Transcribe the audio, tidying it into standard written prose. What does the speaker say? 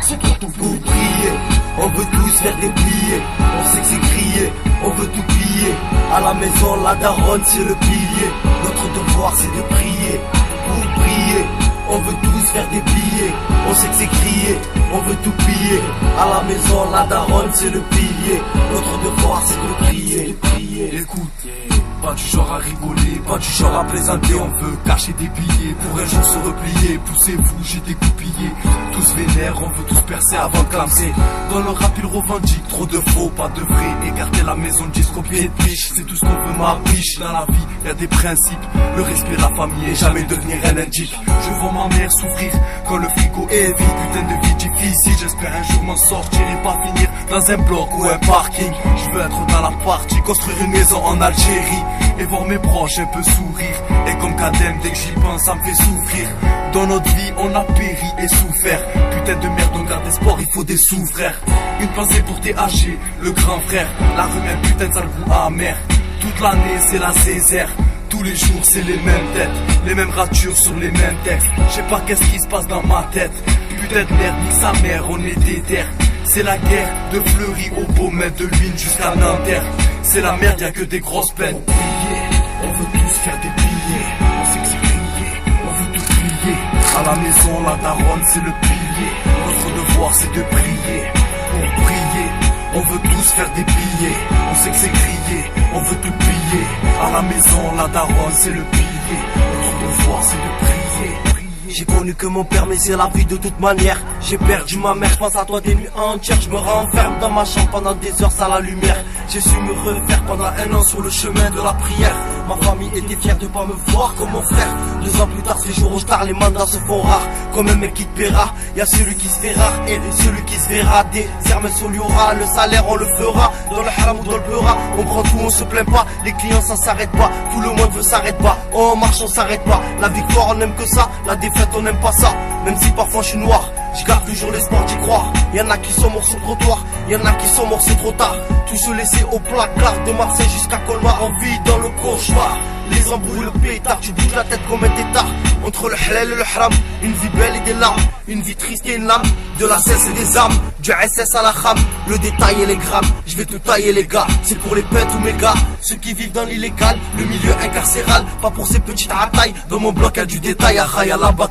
c'est pour tout pour prier. On veut tous faire des billets, on sait que c'est crier, on veut tout plier. À la maison, la daronne c'est le pilier. Notre devoir c'est de prier, pour prier. On veut tous faire des billets, on sait que c'est crier, on veut tout plier. À la maison, la daronne c'est le pilier. Notre devoir c'est de prier. Écoute, pas du genre à rigoler, pas du genre à plaisanter. On veut cacher des billets pour un jour se replier. Poussez-vous, j'ai découpillé. Tous vénères, on veut tous percer avant de clamser. Dans le rap il revendique, trop de faux, pas de vrai. Écarter la maison de disque au pied de biche. C'est tout ce qu'on veut, ma biche. Dans la vie, y a des principes, le respect de la famille et jamais devenir un indique. Je vois ma mère souffrir quand le frigo est vide. Putain de vie difficile, j'espère un jour m'en sortir et pas finir dans un bloc ou un parking. Je veux être dans la partie, construire une maison en Algérie et voir mes proches un peu sourire. Et comme Kadem, dès que j'y pense, ça me fait souffrir. Dans notre vie, on a péri et souffert. Putain de merde, on garde espoir, il faut des sous, frère. Une pensée pour THG, le grand frère. La rue, un putain de sale goût amer. Toute l'année, c'est la Césaire. Tous les jours, c'est les mêmes têtes, les mêmes ratures sur les mêmes textes. Je sais pas qu'est-ce qui se passe dans ma tête. Putain de merde, nique sa mère, on est déter. C'est la guerre de Fleury au Beaumet, de Lune jusqu'à Nanterre. C'est la merde, y'a que des grosses peines. Pour prier, on veut tous faire des billets, on sait que c'est crier, on veut tout plier. À la maison, la daronne, c'est le pilier. Notre devoir, c'est de prier. Pour prier, on veut tous faire des billets. On sait que c'est crier, on veut tout plier. À la maison, la daronne, c'est le pilier. Notre devoir, c'est de prier. J'ai connu que mon père, mais c'est la vie de toute manière. J'ai perdu ma mère, je pense à toi des nuits entières. Je me renferme dans ma chambre pendant des heures sans la lumière. J'ai su me refaire pendant un an sur le chemin de la prière. Ma famille était fière de pas me voir comme mon frère. 2 ans plus tard, ces jours au tard, les mandats se font rares. Comme un mec qui te paiera, y'a celui qui se fait rare et celui qui se verra. Des sermes sur l'aura, le salaire on le fera. Dans le haram ou dans le beurra, on prend tout, on se plaint pas. Les clients ça s'arrête pas, tout le monde veut s'arrête pas. On marche, on s'arrête pas. La victoire on aime que ça, la défaite on n'aime pas ça. Même si parfois je suis noir, je garde toujours l'espoir d'y croire. Y'en a qui sont morts sur le trottoir, y'en a qui sont morts c'est trop tard. Tous se laisser au placard, de Marseille jusqu'à Colmar. On vit dans le cauchemar, les embrouilles, le pétard. Tu bouges la tête comme un tétard. Entre le halal et le haram, une vie belle et des larmes. Une vie triste et une lame, de la cesse et des armes. Du SS à la kham, le détail et les grammes. Je vais tout tailler les gars, c'est pour les pètes ou mes gars. Ceux qui vivent dans l'illégal, le milieu incarcéral. Pas pour ces petites ratailles, dans mon bloc y'a du détail. À Khaya là-bas